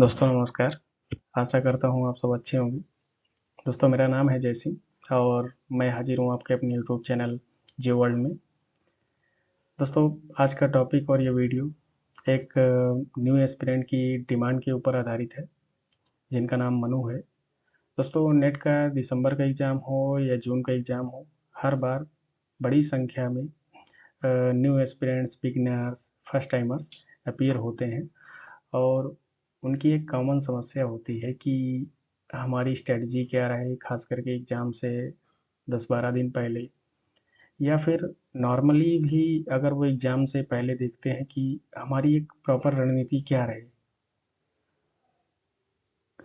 दोस्तों नमस्कार। आशा करता हूँ आप सब अच्छे होंगे। दोस्तों मेरा नाम है जय सिंह और मैं हाजिर हूँ आपके अपने यूट्यूब चैनल जियो वर्ल्ड में। दोस्तों आज का टॉपिक और ये वीडियो एक न्यू एस्पिरेंट की डिमांड के ऊपर आधारित है जिनका नाम मनु है। दोस्तों नेट का दिसंबर का एग्ज़ाम हो या जून का एग्ज़ाम हो, हर बार बड़ी संख्या में new aspirants, beginners, first timers appear होते हैं और उनकी एक कॉमन समस्या होती है कि हमारी स्ट्रेटजी क्या रहे, खास करके एग्ज़ाम से 10-12 दिन पहले या फिर नॉर्मली भी अगर वो एग्ज़ाम से पहले देखते हैं कि हमारी एक प्रॉपर रणनीति क्या रहे।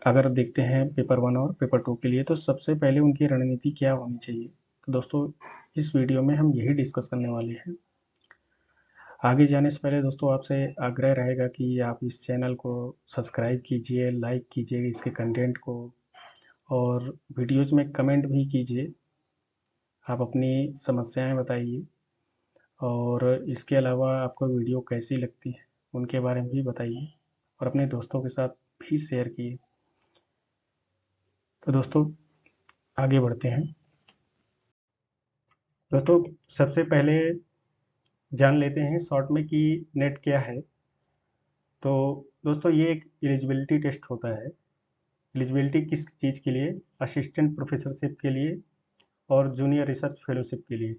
अगर देखते हैं पेपर 1 और पेपर 2 के लिए तो सबसे पहले उनकी रणनीति क्या होनी चाहिए। तो दोस्तों इस वीडियो में हम यही डिस्कस करने वाले हैं। आगे जाने से पहले दोस्तों आपसे आग्रह रहेगा कि आप इस चैनल को सब्सक्राइब कीजिए, लाइक कीजिए इसके कंटेंट को और वीडियोज़ में कमेंट भी कीजिए। आप अपनी समस्याएं बताइए और इसके अलावा आपको वीडियो कैसी लगती है उनके बारे में भी बताइए और अपने दोस्तों के साथ भी शेयर कीजिए। तो दोस्तों आगे बढ़ते हैं। दोस्तों सबसे पहले जान लेते हैं शॉर्ट में कि नेट क्या है। तो दोस्तों ये एक एलिजिबिलिटी टेस्ट होता है। एलिजिबिलिटी किस चीज़ के लिए? असिस्टेंट प्रोफेसरशिप के लिए और जूनियर रिसर्च फेलोशिप के लिए।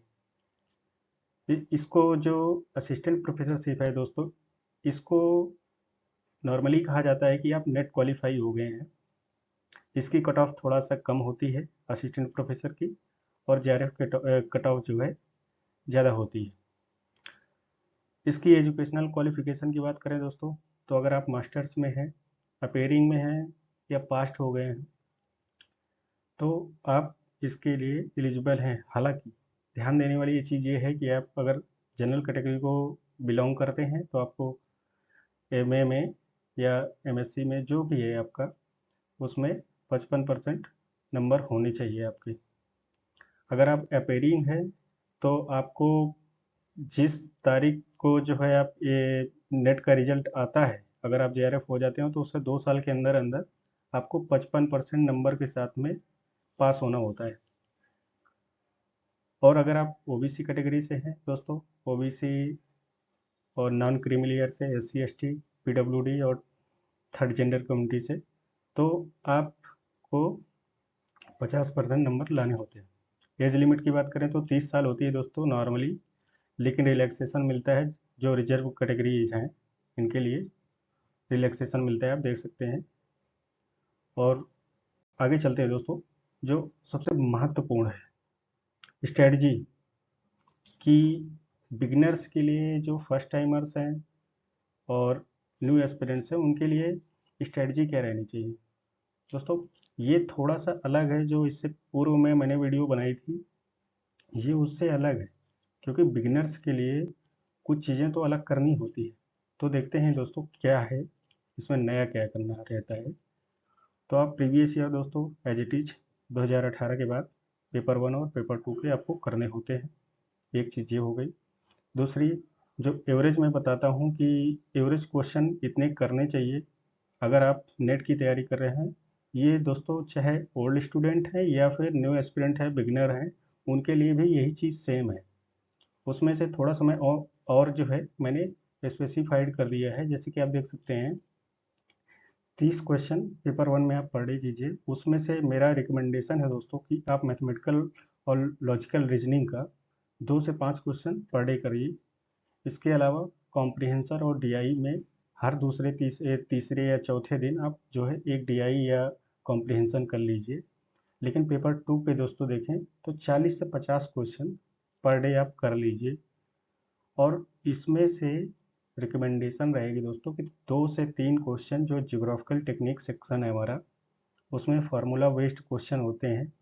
इसको जो असिस्टेंट प्रोफेसरशिप है दोस्तों, इसको नॉर्मली कहा जाता है कि आप नेट क्वालिफाई हो गए हैं। इसकी कट ऑफ थोड़ा सा कम होती है असिस्टेंट प्रोफेसर की और जेआरएफ कट ऑफ जो है ज़्यादा होती है। इसकी एजुकेशनल क्वालिफिकेशन की बात करें दोस्तों, तो अगर आप मास्टर्स में हैं, अपेयरिंग में हैं या पास्ट हो गए हैं तो आप इसके लिए एलिजिबल हैं। हालांकि ध्यान देने वाली ये चीज़ ये है कि आप अगर जनरल कैटेगरी को बिलोंग करते हैं तो आपको एमए में या एमएससी में जो भी है आपका, उसमें 55% नंबर होने चाहिए आपके। अगर आप अपेयरिंग हैं तो आपको जिस तारीख को जो है आप ये नेट का रिजल्ट आता है, अगर आप जेआरएफ हो जाते हो तो उससे 2 साल के अंदर अंदर आपको 55% नंबर के साथ में पास होना होता है। और अगर आप ओबीसी कैटेगरी से हैं दोस्तों, ओबीसी और नॉन क्रीमी लेयर से, एससी एसटी, पीडब्ल्यूडी और थर्ड जेंडर कम्युनिटी से, तो आपको 50% नंबर लाने होते हैं। एज लिमिट की बात करें तो 30 साल होती है दोस्तों नॉर्मली, लेकिन रिलैक्सेशन मिलता है जो रिजर्व कैटेगरीज हैं इनके लिए रिलैक्सेशन मिलता है, आप देख सकते हैं। और आगे चलते हैं दोस्तों, जो सबसे महत्वपूर्ण है स्ट्रेटजी कि बिगिनर्स के लिए, जो फर्स्ट टाइमर्स हैं और न्यू एस्पिरेंट्स हैं, उनके लिए स्ट्रेटजी क्या रहनी चाहिए। दोस्तों ये थोड़ा सा अलग है, जो इससे पूर्व में मैंने वीडियो बनाई थी ये उससे अलग है, क्योंकि बिगिनर्स के लिए कुछ चीज़ें तो अलग करनी होती है। तो देखते हैं दोस्तों क्या है इसमें, नया क्या करना रहता है। तो आप प्रीवियस ईयर दोस्तों एज इट इज 2018 के बाद पेपर 1 और पेपर 2 के आपको करने होते हैं। एक चीज़ ये हो गई। दूसरी, जो एवरेज मैं बताता हूँ कि एवरेज क्वेश्चन इतने करने चाहिए अगर आप नेट की तैयारी कर रहे हैं। ये दोस्तों चाहे ओल्ड स्टूडेंट है या फिर न्यू एस्पिरेंट है, बिगिनर हैं, उनके लिए भी यही चीज़ सेम है। उसमें से थोड़ा समय और जो है मैंने स्पेसिफाइड कर दिया है। जैसे कि आप देख सकते हैं 30 क्वेश्चन पेपर 1 में आप पर डे कीजिए। उसमें से मेरा रिकमेंडेशन है दोस्तों कि आप मैथमेटिकल और लॉजिकल रीजनिंग का 2 से 5 क्वेश्चन पर डे करिए। इसके अलावा कॉम्प्रिहेंसर और डीआई में हर दूसरे तीसरे या चौथे दिन आप जो है एक डीआई या कॉम्प्रिहेंसन कर लीजिए। लेकिन पेपर 2 पे दोस्तों देखें तो 40 से 50 क्वेश्चन पर डे आप कर लीजिए। और इसमें से रिकमेंडेशन रहेगी दोस्तों कि 2 से 3 क्वेश्चन जो जियोग्राफिकल टेक्निक सेक्शन है हमारा, उसमें फार्मूला बेस्ड क्वेश्चन होते हैं।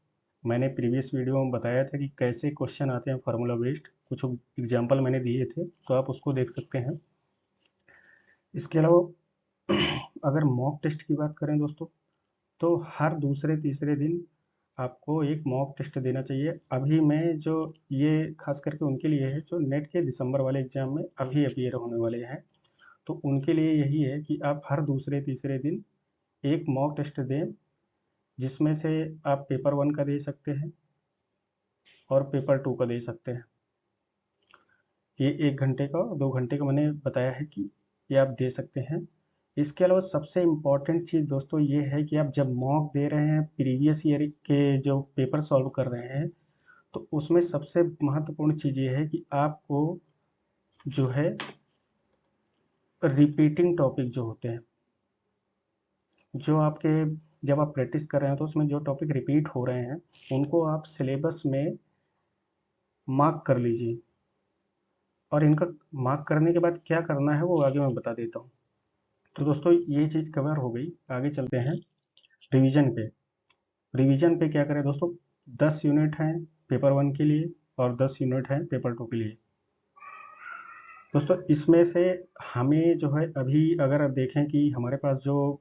मैंने प्रीवियस वीडियो में बताया था कि कैसे क्वेश्चन आते हैं फार्मूला बेस्ड, कुछ एग्जाम्पल मैंने दिए थे तो आप उसको देख सकते हैं। इसके अलावा अगर मॉक टेस्ट की बात करें दोस्तों, तो हर दूसरे तीसरे दिन आपको एक मॉक टेस्ट देना चाहिए। अभी मैं जो ये खास करके उनके लिए है जो नेट के दिसंबर वाले एग्जाम में अभी अपीयर होने वाले हैं, तो उनके लिए यही है कि आप हर दूसरे तीसरे दिन एक मॉक टेस्ट दें, जिसमें से आप पेपर 1 का दे सकते हैं और पेपर 2 का दे सकते हैं। ये 1 घंटे का और 2 घंटे का मैंने बताया है कि ये आप दे सकते हैं। इसके अलावा सबसे इम्पॉर्टेंट चीज़ दोस्तों ये है कि आप जब मॉक दे रहे हैं, प्रीवियस ईयर के जो पेपर सॉल्व कर रहे हैं, तो उसमें सबसे महत्वपूर्ण चीज़ ये है कि आपको जो है रिपीटिंग टॉपिक जो होते हैं, जो आपके जब आप प्रैक्टिस कर रहे हैं तो उसमें जो टॉपिक रिपीट हो रहे हैं, उनको आप सिलेबस में मार्क कर लीजिए। और इनका मार्क करने के बाद क्या करना है वो आगे मैं बता देता हूँ। तो दोस्तों ये चीज़ कवर हो गई, आगे चलते हैं रिवीजन पे। रिवीजन पे क्या करें दोस्तों, 10 यूनिट हैं पेपर 1 के लिए और 10 यूनिट हैं पेपर 2 के लिए। दोस्तों इसमें से हमें जो है अभी अगर आप देखें कि हमारे पास जो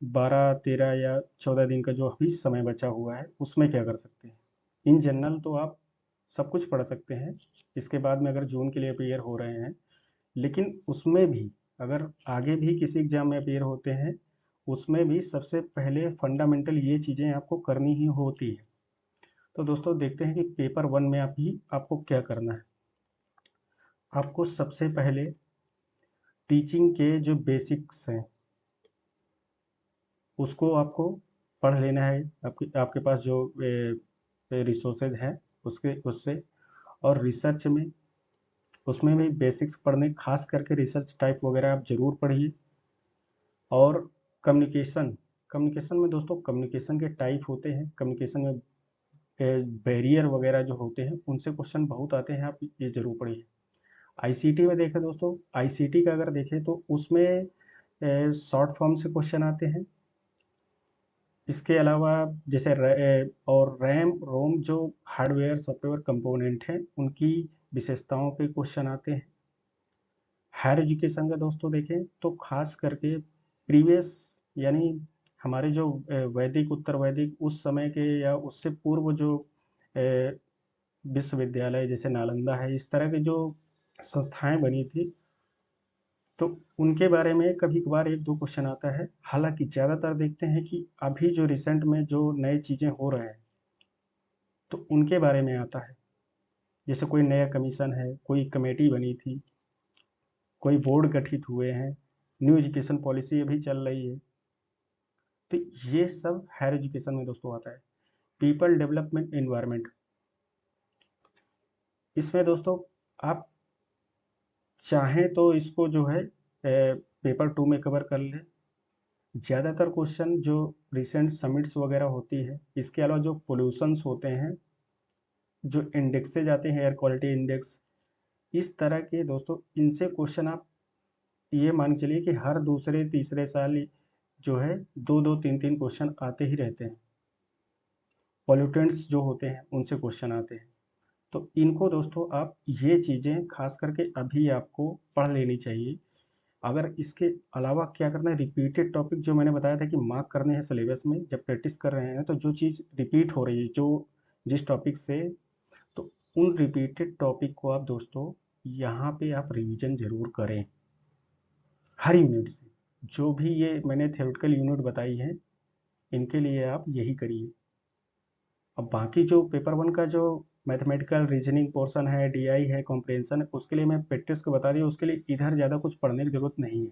12, 13 या 14 दिन का जो अभी समय बचा हुआ है, उसमें क्या कर सकते हैं। इन जनरल तो आप सब कुछ पढ़ सकते हैं, इसके बाद में अगर जून के लिए अपेयर हो रहे हैं, लेकिन उसमें भी अगर आगे भी किसी एग्जाम में अपेयर होते हैं, उसमें भी सबसे पहले फंडामेंटल ये चीज़ें आपको करनी ही होती है। तो दोस्तों देखते हैं कि पेपर 1 में आपको क्या करना है। आपको सबसे पहले टीचिंग के जो बेसिक्स हैं उसको आपको पढ़ लेना है, आपके आपके पास जो रिसोर्सेज हैं उससे। और रिसर्च में, उसमें भी बेसिक्स पढ़ने, खास करके रिसर्च टाइप वगैरह आप ज़रूर पढ़िए। और कम्युनिकेशन, कम्युनिकेशन में दोस्तों कम्युनिकेशन के टाइप होते हैं, कम्युनिकेशन में बैरियर वगैरह जो होते हैं उनसे क्वेश्चन बहुत आते हैं, आप ये ज़रूर पढ़िए। आईसीटी में देखें दोस्तों, आईसीटी का अगर देखें तो उसमें शॉर्ट फॉर्म से क्वेश्चन आते हैं। इसके अलावा जैसे और रैम रोम जो हार्डवेयर सॉफ्टवेयर कंपोनेंट हैं, उनकी विशेषताओं पे क्वेश्चन आते हैं। हायर एजुकेशन का दोस्तों देखें तो खास करके प्रीवियस, यानी हमारे जो वैदिक उत्तर वैदिक उस समय के या उससे पूर्व जो विश्वविद्यालय जैसे नालंदा है, इस तरह की जो संस्थाएं बनी थी, तो उनके बारे में कभी कभार 1-2 क्वेश्चन आता है। हालांकि ज़्यादातर देखते हैं कि अभी जो रिसेंट में जो नए चीज़ें हो रहे हैं तो उनके बारे में आता है। जैसे कोई नया कमीशन है, कोई कमेटी बनी थी, कोई बोर्ड गठित हुए हैं, न्यू एजुकेशन पॉलिसी अभी चल रही है। तो ये सब हायर एजुकेशन में दोस्तों आता है। पीपल डेवलपमेंट एनवायरनमेंट, इसमें दोस्तों आप चाहें तो इसको जो है पेपर 2 में कवर कर लें। ज़्यादातर क्वेश्चन जो रिसेंट समिट्स वगैरह होती है, इसके अलावा जो पोल्यूशंस होते हैं, जो इंडेक्सेज आते हैं, एयर क्वालिटी इंडेक्स, इस तरह के दोस्तों इनसे क्वेश्चन आप ये मान के चलिए कि हर दूसरे तीसरे साल जो है 2-2, 3-3 क्वेश्चन आते ही रहते हैं। पॉल्यूटेंट्स जो होते हैं उनसे क्वेश्चन आते हैं। तो इनको दोस्तों आप ये चीज़ें खास करके अभी आपको पढ़ लेनी चाहिए। अगर इसके अलावा क्या करना है, रिपीटेड टॉपिक जो मैंने बताया था कि मार्क करने हैं सिलेबस में, जब प्रैक्टिस कर रहे हैं तो जो चीज़ रिपीट हो रही है जो जिस टॉपिक से, तो उन रिपीटेड टॉपिक को आप दोस्तों यहाँ पे आप रिवीजन ज़रूर करें हर यूनिट से। जो भी ये मैंने थ्योरेटिकल यूनिट बताई है, इनके लिए आप यही करिए। अब बाकी जो पेपर 1 का जो मैथमेटिकल रीजनिंग पोर्शन है, डीआई है, कॉम्प्रिहेंशन है, उसके लिए मैं प्रैक्टिस को बता दिया, उसके लिए इधर ज़्यादा कुछ पढ़ने की ज़रूरत नहीं है।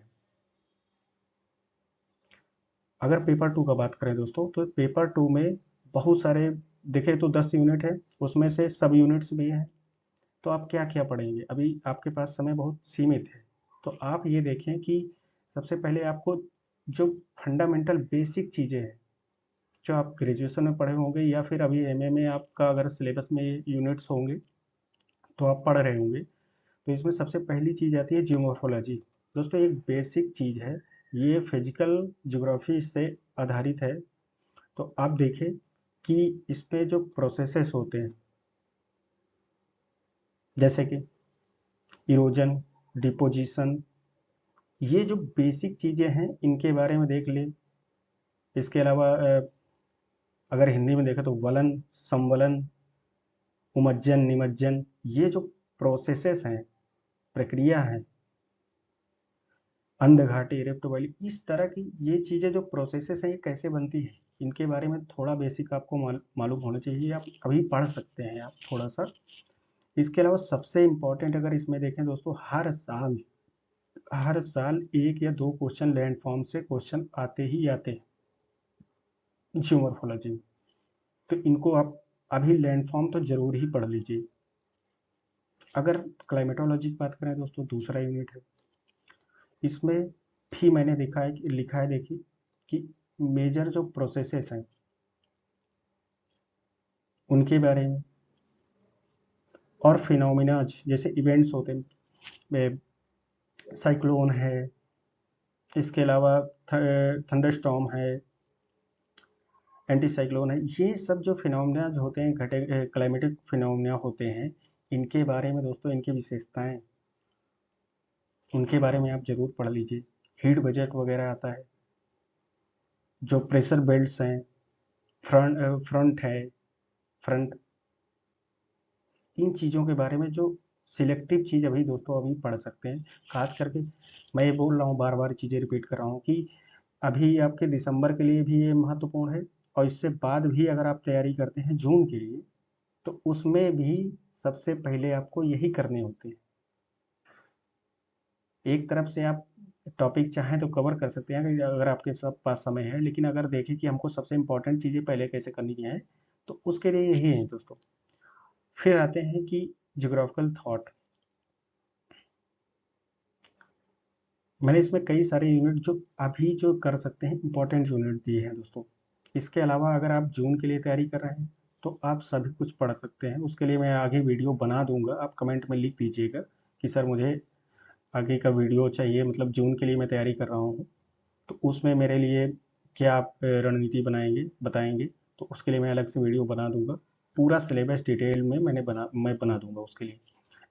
अगर पेपर 2 का बात करें दोस्तों, तो पेपर 2 में बहुत सारे, देखें तो 10 यूनिट है, उसमें से सब यूनिट्स भी हैं। तो आप क्या क्या पढ़ेंगे, अभी आपके पास समय बहुत सीमित है। तो आप ये देखें कि सबसे पहले आपको जो फंडामेंटल बेसिक चीज़ें हैं, जो आप ग्रेजुएशन में पढ़े होंगे या फिर अभी एमए में आपका अगर सिलेबस में यूनिट्स होंगे तो आप पढ़ रहे होंगे, तो इसमें सबसे पहली चीज़ आती है जियोमॉर्फोलॉजी। दोस्तों एक बेसिक चीज़ है, ये फिजिकल ज्योग्राफी से आधारित है। तो आप देखें कि इस पे जो प्रोसेसेस होते हैं, जैसे कि इरोजन, डिपोजिशन, ये जो बेसिक चीज़ें हैं इनके बारे में देख लें। इसके अलावा अगर हिंदी में देखें तो वलन, संवलन, उमज्जन, निमज्जन, ये जो प्रोसेसेस हैं, प्रक्रिया है, अंध घाटी, रिफ्ट वैली, इस तरह की ये चीज़ें जो प्रोसेसेस हैं ये कैसे बनती है, इनके बारे में थोड़ा बेसिक आपको मालूम होना चाहिए। आप अभी पढ़ सकते हैं आप थोड़ा सा। इसके अलावा सबसे इम्पोर्टेंट अगर इसमें देखें दोस्तों, हर साल एक या दो क्वेश्चन लैंडफॉर्म से क्वेश्चन आते ही आते हैं जियोमॉर्फोलॉजी में। तो इनको आप अभी लैंडफॉर्म तो जरूर ही पढ़ लीजिए। अगर क्लाइमेटोलॉजी की बात करें दोस्तों, दूसरा यूनिट है, इसमें भी मैंने लिखा है देखिए कि मेजर जो प्रोसेसेस हैं उनके बारे में, और फिनोमिनाज जैसे इवेंट्स होते हैं, साइक्लोन है, इसके अलावा थंडरस्टॉर्म है, एंटी साइक्लोन है, ये सब जो फिनोमिना होते हैं, घटे क्लाइमेटिक फिनोमिना होते हैं, इनके बारे में दोस्तों, इनकी विशेषताएं, उनके बारे में आप जरूर पढ़ लीजिए। हीट बजट वगैरह आता है, जो प्रेशर बेल्ट्स हैं, फ्रंट, इन चीज़ों के बारे में जो सिलेक्टिव चीज़ अभी दोस्तों अभी पढ़ सकते हैं। खास करके मैं ये बोल रहा हूँ, बार बार चीज़ें रिपीट कर रहा हूँ कि अभी आपके दिसंबर के लिए भी ये महत्वपूर्ण है, और इससे बाद भी अगर आप तैयारी करते हैं जून के लिए, तो उसमें भी सबसे पहले आपको यही करने होते हैं। एक तरफ से आप टॉपिक चाहें तो कवर कर सकते हैं अगर आपके पास समय है, लेकिन अगर देखें कि हमको सबसे इंपॉर्टेंट चीज़ें पहले कैसे करनी है, तो उसके लिए यही है दोस्तों। फिर आते हैं कि जियोग्राफिकल थॉट। मैंने इसमें कई सारे यूनिट जो अभी जो कर सकते हैं, इंपॉर्टेंट यूनिट दिए हैं दोस्तों। इसके अलावा अगर आप जून के लिए तैयारी कर रहे हैं तो आप सभी कुछ पढ़ सकते हैं। उसके लिए मैं आगे वीडियो बना दूंगा, आप कमेंट में लिख दीजिएगा कि सर मुझे आगे का वीडियो चाहिए, मतलब जून के लिए मैं तैयारी कर रहा हूँ, तो उसमें मेरे लिए क्या आप रणनीति बनाएंगे बताएंगे, तो उसके लिए मैं अलग से वीडियो बना दूंगा। पूरा सिलेबस डिटेल में मैं बना दूंगा उसके लिए।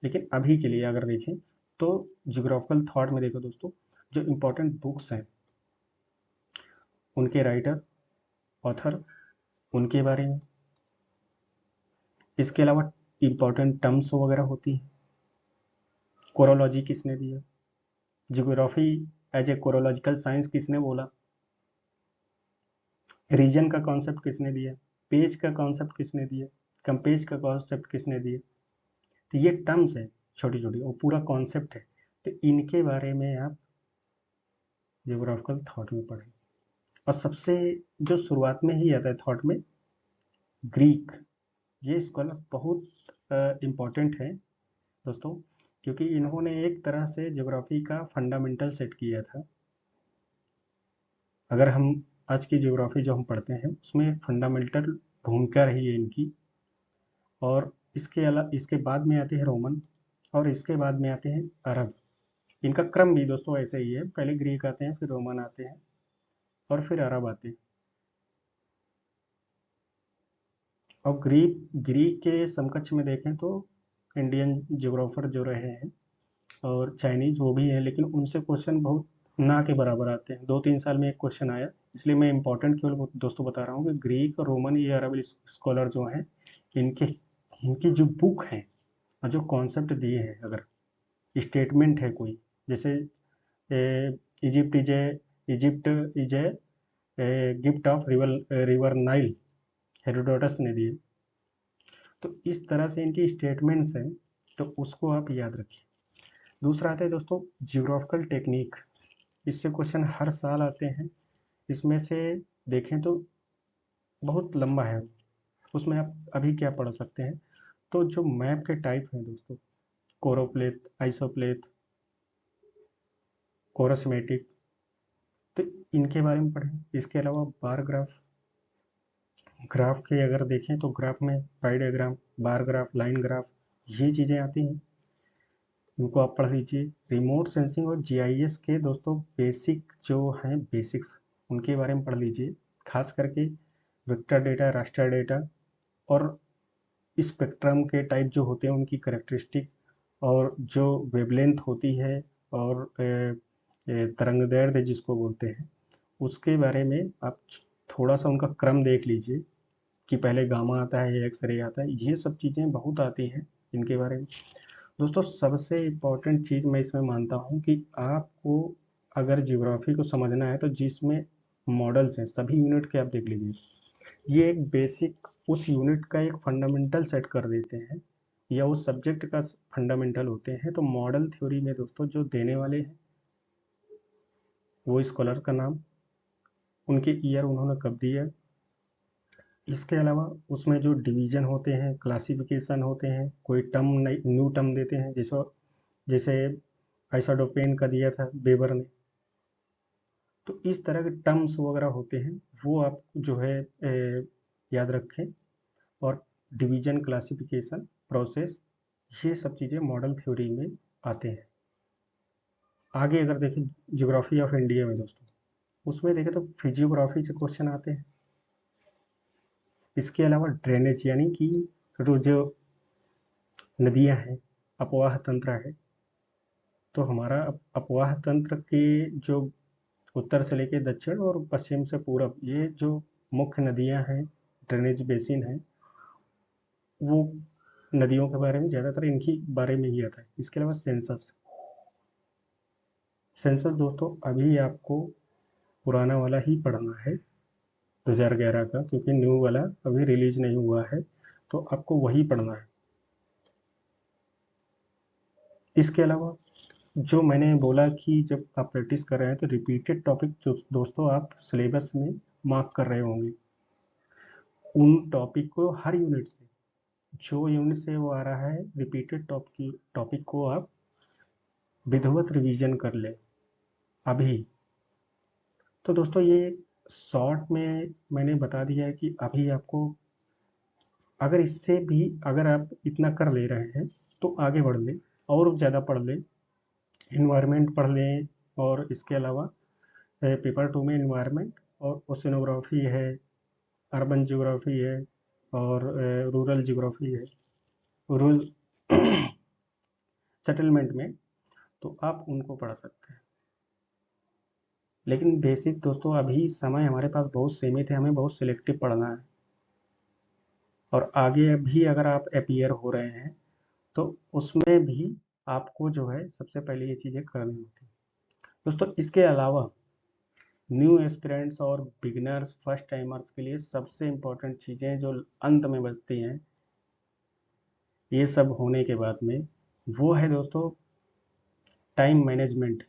लेकिन अभी के लिए अगर देखें तो जियोग्राफिकल थॉट में देखो दोस्तों, जो इम्पोर्टेंट बुक्स हैं उनके राइटर, ऑथर, उनके बारे में, इसके अलावा इम्पोर्टेंट टर्म्स वगैरह होती हैं। कोरोलॉजी किसने दिया, जियोग्राफी एज ए कोरोलॉजिकल साइंस किसने बोला, रीजन का कॉन्सेप्ट किसने दिया, पेज का कॉन्सेप्ट किसने दिया, कंपेज का कॉन्सेप्ट किसने दिया। तो ये टर्म्स है छोटी छोटी, और पूरा कॉन्सेप्ट है। तो इनके बारे में आप जियोग्राफिकल थॉट में पढ़ें। और सबसे जो शुरुआत में ही आता है थॉट में, ग्रीक, ये स्कॉलर बहुत इम्पोर्टेंट है दोस्तों, क्योंकि इन्होंने एक तरह से ज्योग्राफी का फंडामेंटल सेट किया था। अगर हम आज की ज्योग्राफी जो हम पढ़ते हैं उसमें फंडामेंटल भूमिका रही है इनकी। और इसके बाद में आते हैं रोमन, और इसके बाद में आते हैं अरब। इनका क्रम भी दोस्तों ऐसे ही है, पहले ग्रीक आते हैं, फिर रोमन आते हैं, और फिर अरब आते हैं। और ग्रीक के समकक्ष में देखें तो इंडियन ज्योग्राफर जो रहे हैं, और चाइनीज वो भी है, लेकिन उनसे क्वेश्चन बहुत ना के बराबर आते हैं। 2-3 साल में एक क्वेश्चन आया, इसलिए मैं इंपॉर्टेंट केवल दोस्तों बता रहा हूँ कि ग्रीक और रोमन, ये अरब स्कॉलर जो हैं, इनके इनकी जो बुक है और जो कॉन्सेप्ट दिए हैं, अगर स्टेटमेंट है कोई, जैसे Egypt is a Egypt is a gift of river Nile, Herodotus ने दिए। तो इस तरह से इनकी स्टेटमेंट्स हैं, तो उसको आप याद रखिए। दूसरा आता है दोस्तों जियोग्राफिकल टेक्निक। इससे क्वेश्चन हर साल आते हैं। इसमें से देखें तो बहुत लंबा है, उसमें आप अभी क्या पढ़ सकते हैं। तो जो मैप के टाइप हैं दोस्तों, कोरोप्लेथ, आइसोप्लेथ, कोरसमेटिक, तो इनके बारे में पढ़ें। इसके अलावा बार ग्राफ, ग्राफ के अगर देखें तो ग्राफ में पाई diagram, bar graph, line graph, ये चीज़ें आती हैं, इनको आप पढ़ लीजिए। रिमोट सेंसिंग और जीआईएस के दोस्तों बेसिक जो हैं बेसिक्स, उनके बारे में पढ़ लीजिए। खास करके वेक्टर डेटा, रास्टर डेटा, और स्पेक्ट्रम के टाइप जो होते हैं उनकी करेक्टरिस्टिक, और जो वेवलेंथ होती है, और तरंगदैर्ध्य जिसको बोलते हैं, उसके बारे में आप थोड़ा सा उनका क्रम देख लीजिए कि पहले गामा आता है या एक्स रे आता है, ये सब चीज़ें बहुत आती हैं इनके बारे में। दोस्तों सबसे इम्पोर्टेंट चीज़ मैं इसमें मानता हूँ कि आपको अगर ज्योग्राफी को समझना है तो जिसमें मॉडल्स हैं सभी यूनिट के आप देख लीजिए, ये एक बेसिक उस यूनिट का एक फंडामेंटल सेट कर देते हैं या उस सब्जेक्ट का फंडामेंटल होते हैं। तो मॉडल थ्योरी में दोस्तों जो देने वाले हैं वो स्कॉलर का नाम, उनके ईयर उन्होंने कब दिया, इसके अलावा उसमें जो डिवीजन होते हैं, क्लासिफिकेशन होते हैं, कोई टर्म न्यू टर्म देते हैं, जैसे जैसे आइसोडोपेन का दिया था बेबर ने। तो इस तरह के टर्म्स वगैरह होते हैं, वो आप जो है याद रखें। और डिवीजन, क्लासिफिकेशन, प्रोसेस, ये सब चीज़ें मॉडल थ्योरी में आते हैं। आगे अगर देखें ज्योग्राफी ऑफ इंडिया में दोस्तों, उसमें देखें तो फिजियोग्राफी से क्वेश्चन आते हैं। इसके अलावा ड्रेनेज यानी कि जो नदियां हैं, अपवाह तंत्र है, तो हमारा अपवाह तंत्र के जो उत्तर से लेके दक्षिण और पश्चिम से पूरब, ये जो मुख्य नदियां हैं, ड्रेनेज बेसिन है, वो नदियों के बारे में ज़्यादातर इनकी बारे में ही आता है। इसके अलावा सेंसस, सेंसस दोस्तों अभी आपको पुराना वाला ही पढ़ना है 2011 का, क्योंकि न्यू वाला अभी रिलीज नहीं हुआ है, तो आपको वही पढ़ना है। इसके अलावा जो मैंने बोला कि जब आप प्रैक्टिस कर रहे हैं तो रिपीटेड टॉपिक जो दोस्तों आप सिलेबस में मार्क कर रहे होंगे, उन टॉपिक को हर यूनिट से, जो यूनिट से वो आ रहा है रिपीटेड टॉपिक को आप विधिवत रिवीजन कर ले अभी। तो दोस्तों ये शॉर्ट में मैंने बता दिया है कि अभी आपको, अगर इससे भी अगर आप इतना कर ले रहे हैं तो आगे बढ़ लें और ज़्यादा पढ़ लें, इन्वायरमेंट पढ़ लें। और इसके अलावा पेपर 2 में इन्वायरमेंट और ओशिनोग्राफी है, अर्बन ज्योग्राफी है और रूरल ज्योग्राफी है, रूरल सेटलमेंट में, तो आप उनको पढ़ सकते हैं। लेकिन बेसिक दोस्तों अभी समय हमारे पास बहुत सीमित है, हमें बहुत सिलेक्टिव पढ़ना है। और आगे भी अगर आप अपीयर हो रहे हैं तो उसमें भी आपको जो है सबसे पहले ये चीज़ें करनी होती हैं दोस्तों। इसके अलावा न्यू एस्पिरेंट्स और बिगिनर्स, फर्स्ट टाइमर्स के लिए सबसे इम्पोर्टेंट चीज़ें जो अंत में बचती हैं ये सब होने के बाद में, वो है दोस्तों टाइम मैनेजमेंट।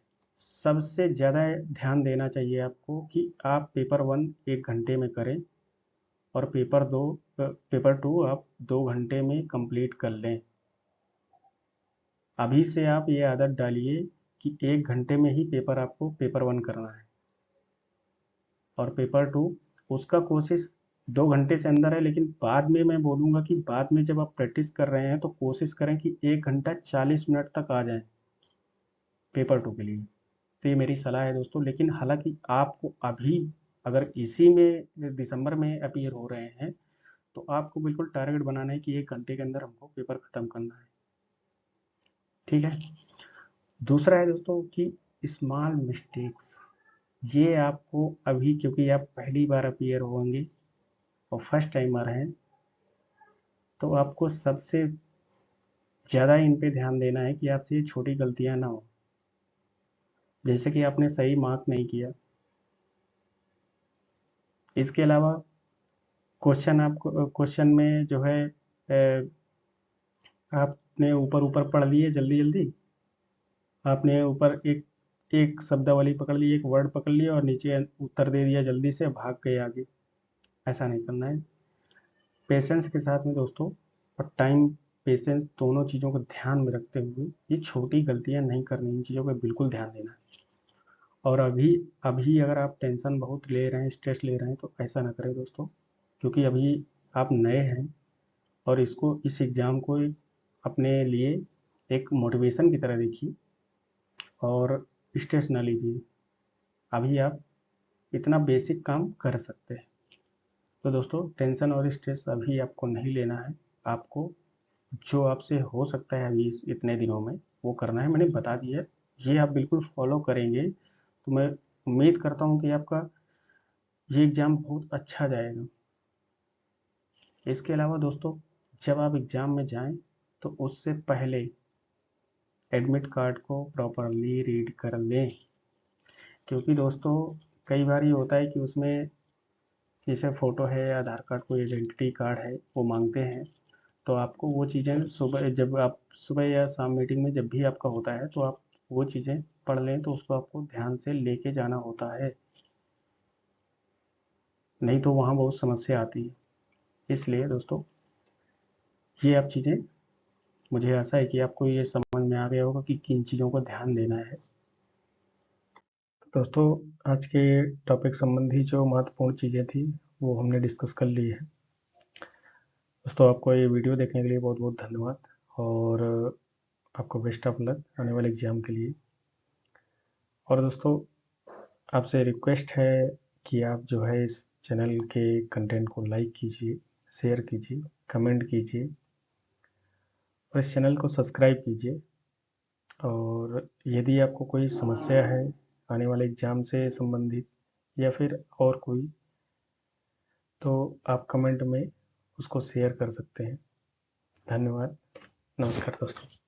सबसे ज़्यादा ध्यान देना चाहिए आपको कि आप पेपर 1 1 घंटे में करें और पेपर 2 आप 2 घंटे में कंप्लीट कर लें। अभी से आप ये आदत डालिए कि 1 घंटे में ही पेपर 1 करना है और पेपर 2 उसका कोशिश 2 घंटे से अंदर है। लेकिन बाद में मैं बोलूँगा कि बाद में जब आप प्रैक्टिस कर रहे हैं तो कोशिश करें कि 1 घंटा 40 मिनट तक आ जाएं पेपर 2 के लिए। तो ये मेरी सलाह है दोस्तों। लेकिन हालांकि आपको अभी अगर इसी में दिसंबर में अपीयर हो रहे हैं तो आपको बिल्कुल टारगेट बनाना है कि 1 घंटे के अंदर हमको पेपर खत्म करना है। ठीक है। दूसरा है दोस्तों कि स्मॉल मिस्टेक्स, ये आपको अभी, क्योंकि आप पहली बार अपीयर होंगे और फर्स्ट टाइमर हैं, तो आपको सबसे ज़्यादा इन पे ध्यान देना है कि आपसे ये छोटी गलतियां ना हो। जैसे कि आपने सही मार्क नहीं किया। इसके अलावा क्वेश्चन में जो है आपने ऊपर ऊपर पढ़ लिए जल्दी जल्दी, आपने ऊपर एक एक शब्दावली पकड़ ली, एक वर्ड पकड़ लिया और नीचे उत्तर दे दिया जल्दी से, भाग गए आगे। ऐसा नहीं करना है। पेशेंस के साथ में दोस्तों, और टाइम, पेशेंस दोनों चीज़ों को ध्यान में रखते हुए ये छोटी गलतियां नहीं करनी, इन चीज़ों पर बिल्कुल ध्यान देना है। और अभी अभी अगर आप टेंशन बहुत ले रहे हैं, स्ट्रेस ले रहे हैं, तो ऐसा ना करें दोस्तों, क्योंकि अभी आप नए हैं और इस एग्ज़ाम को अपने लिए एक मोटिवेशन की तरह देखिए और स्ट्रेस ना लीजिए। अभी आप इतना बेसिक काम कर सकते हैं। तो दोस्तों टेंशन और स्ट्रेस अभी आपको नहीं लेना है। आपको जो आपसे हो सकता है अभी इतने दिनों में वो करना है, मैंने बता दिया। ये आप बिल्कुल फॉलो करेंगे तो मैं उम्मीद करता हूँ कि आपका ये एग्ज़ाम बहुत अच्छा जाएगा। इसके अलावा दोस्तों जब आप एग्ज़ाम में जाएं तो उससे पहले एडमिट कार्ड को प्रॉपरली रीड कर लें। क्योंकि दोस्तों कई बार ये होता है कि उसमें जैसे फ़ोटो है, आधार कार्ड, कोई आइडेंटिटी कार्ड है, वो मांगते हैं। तो आपको वो चीज़ें सुबह, जब आप सुबह या शाम मीटिंग में जब भी आपका होता है, तो आप वो चीज़ें पढ़ लें, तो उसको आपको ध्यान से लेके जाना होता है, नहीं तो वहाँ बहुत समस्या आती है। इसलिए दोस्तों ये आप चीज़ें, मुझे आशा है कि आपको ये समझ में आ गया होगा कि किन चीज़ों को ध्यान देना है। दोस्तों आज के टॉपिक संबंधी जो महत्वपूर्ण चीज़ें थी वो हमने डिस्कस कर ली है। दोस्तों आपको ये वीडियो देखने के लिए बहुत बहुत धन्यवाद, और आपको बेस्ट ऑफ लक आने वाले एग्ज़ाम के लिए। और दोस्तों आपसे रिक्वेस्ट है कि आप जो है इस चैनल के कंटेंट को लाइक कीजिए, शेयर कीजिए, कमेंट कीजिए, और इस चैनल को सब्सक्राइब कीजिए। और यदि आपको कोई समस्या है आने वाले एग्ज़ाम से संबंधित या फिर और कोई, तो आप कमेंट में उसको शेयर कर सकते हैं। धन्यवाद। नमस्कार दोस्तों।